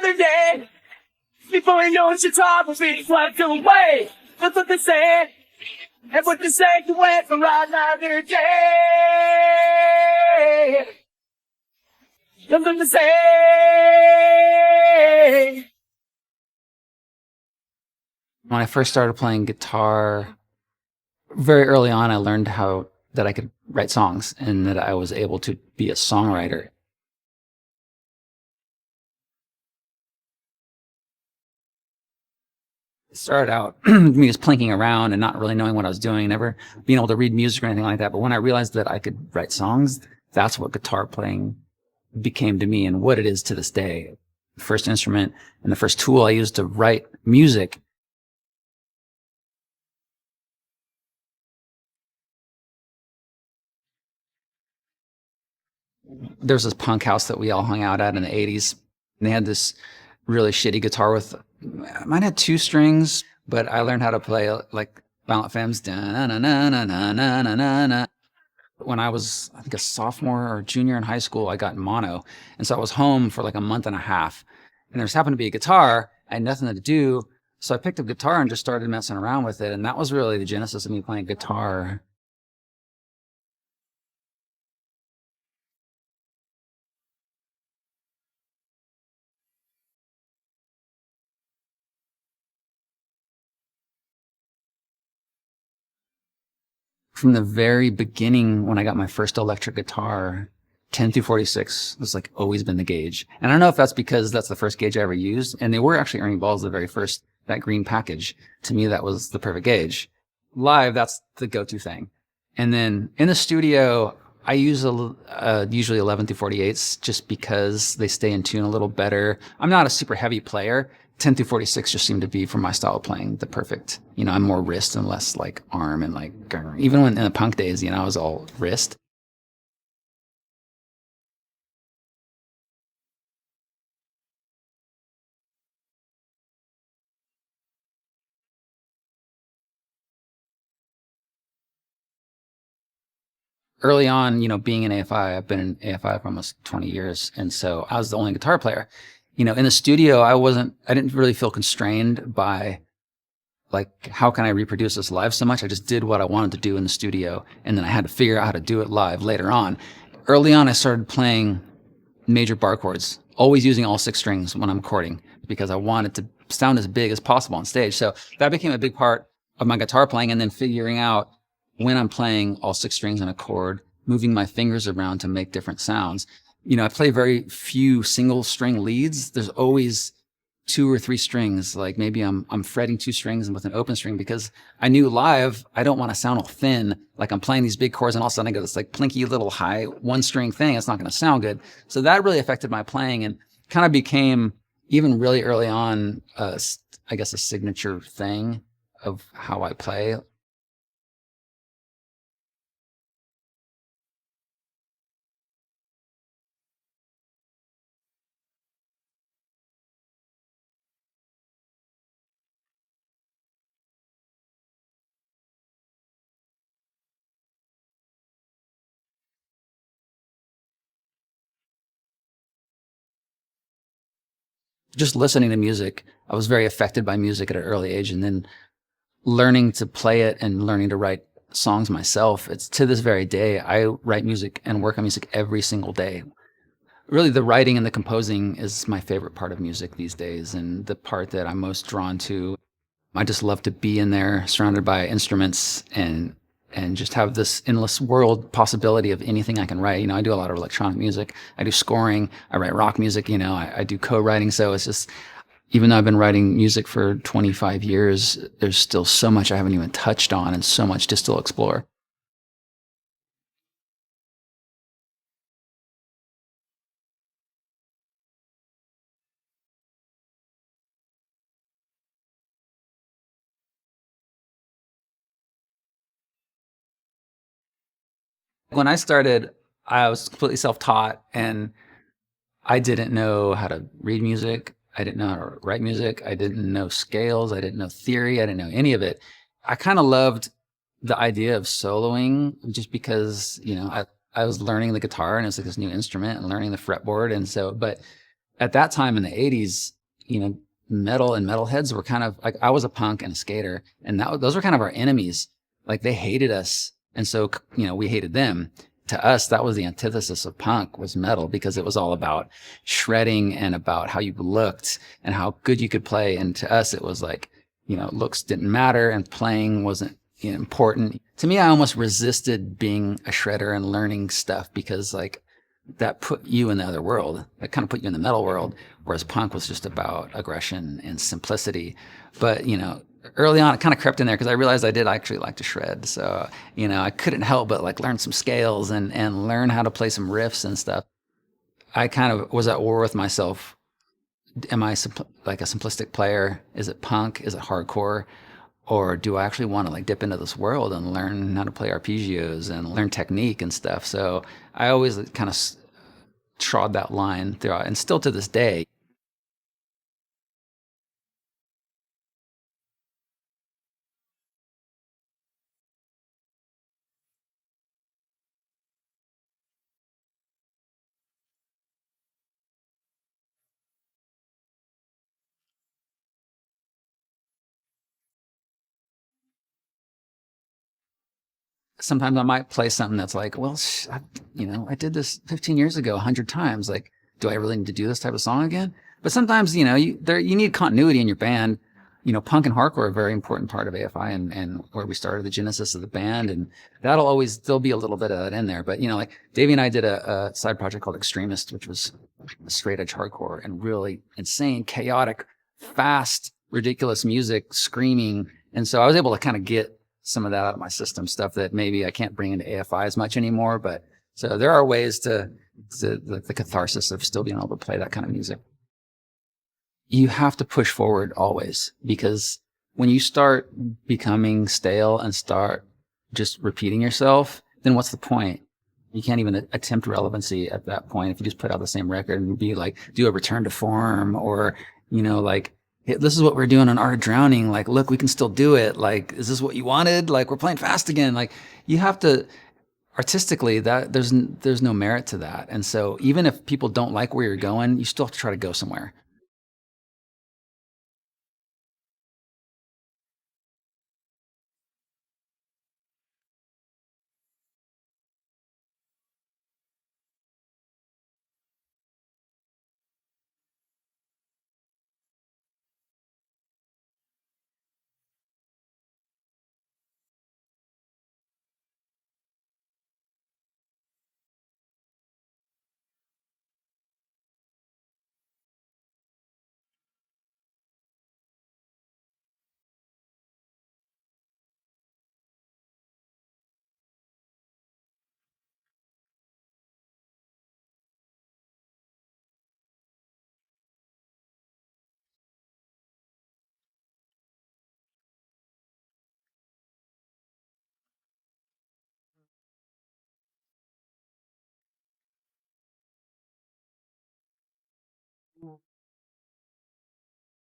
another day. Before you know it, your time will be swept away. That's what they say. And what they say to wait for another day. That's what they say. When I first started playing guitar, very early on, I learned that I could write songs and that I was able to be a songwriter. It started out me just plinking around and not really knowing what I was doing, never being able to read music or anything like that. But when I realized that I could write songs, that's what guitar playing became to me and what it is to this day. The first instrument and the first tool I used to write music. There's this punk house that we all hung out at in the 80s. And they had this really shitty guitar with, mine had 2 strings, but I learned how to play like Violent Femmes. When I was, I think, a sophomore or junior in high school, I got mono. And so I was home for like a month and a half. And there just happened to be a guitar. I had nothing to do. So I picked up guitar and just started messing around with it. And that was really the genesis of me playing guitar. From the very beginning, when I got my first electric guitar, 10 through 46 was like always been the gauge. And I don't know if that's because that's the first gauge I ever used. And they were actually Ernie Balls, the very first, that green package. To me, that was the perfect gauge. Live, that's the go-to thing. And then in the studio, I use usually 11 through 48s just because they stay in tune a little better. I'm not a super heavy player. 10 through 46 just seem to be, for my style of playing, the perfect. I'm more wrist and less like arm and like, even when in the punk days, I was all wrist. Early on, being in AFI, I've been in AFI for almost 20 years. And so I was the only guitar player. In the studio, I didn't really feel constrained by like, how can I reproduce this live so much? I just did what I wanted to do in the studio. And then I had to figure out how to do it live later on. Early on, I started playing major bar chords, always using all 6 strings when I'm recording because I wanted to sound as big as possible on stage. So that became a big part of my guitar playing, and then figuring out when I'm playing all 6 strings on a chord, moving my fingers around to make different sounds. I play very few single string leads. There's always 2 or 3 strings. Like maybe I'm fretting 2 strings with an open string because I knew live, I don't want to sound all thin. Like I'm playing these big chords and all of a sudden I get this like plinky little high 1 string thing. It's not going to sound good. So that really affected my playing and kind of became, even really early on, I guess a signature thing of how I play. Just listening to music, I was very affected by music at an early age, and then learning to play it and learning to write songs myself. It's to this very day, I write music and work on music every single day. Really, the writing and the composing is my favorite part of music these days, and the part that I'm most drawn to. I just love to be in there, surrounded by instruments, and just have this endless world possibility of anything I can write. I do a lot of electronic music. I do scoring. I write rock music. I do co-writing. So it's just, even though I've been writing music for 25 years, there's still so much I haven't even touched on and so much to still explore. When I started, I was completely self-taught and I didn't know how to read music. I didn't know how to write music. I didn't know scales. I didn't know theory. I didn't know any of it. I kind of loved the idea of soloing just because, I was learning the guitar and it's like this new instrument and learning the fretboard. And so, but at that time in the 80s, you know, metal and metalheads were kind of like, I was a punk and a skater, and those were kind of our enemies. Like they hated us. And so, you know, we hated them. To us, that was the antithesis of punk, was metal, because it was all about shredding and about how you looked and how good you could play. And to us, it was like, you know, looks didn't matter and playing wasn't, you know, important. To me, I almost resisted being a shredder and learning stuff, because like that put you in the other world. That kind of put you in the metal world, whereas punk was just about aggression and simplicity. But, you know, early on, it kind of crept in there because I realized I did actually like to shred. So, you know, I couldn't help but like learn some scales and learn how to play some riffs and stuff. I kind of was at war with myself. Am I like a simplistic player? Is it punk? Is it hardcore? Or do I actually want to like dip into this world and learn how to play arpeggios and learn technique and stuff? So I always kind of trod that line throughout, and still to this day. Sometimes I might play something that's like, well, you know, I did this 15 years ago, 100 times. Like, do I really need to do this type of song again? But sometimes, you know, you need continuity in your band. You know, punk and hardcore are a very important part of AFI, and where we started the genesis of the band. And that'll always, there'll be a little bit of that in there. But, you know, like Davey and I did a side project called Extremist, which was straight edge hardcore and really insane, chaotic, fast, ridiculous music, screaming. And so I was able to kind of get some of that out of my system, stuff that maybe I can't bring into AFI as much anymore. But so there are ways to the catharsis of still being able to play that kind of music. You have to push forward always, because when you start becoming stale and start just repeating yourself, then what's the point? You can't even attempt relevancy at that point if you just put out the same record and be like, do a return to form, or, you know, like, hey, this is what we're doing on Art of Drowning. Like, look, we can still do it. Like, is this what you wanted? Like, we're playing fast again. Like, you have to artistically, that there's no merit to that. And so even if people don't like where you're going, you still have to try to go somewhere.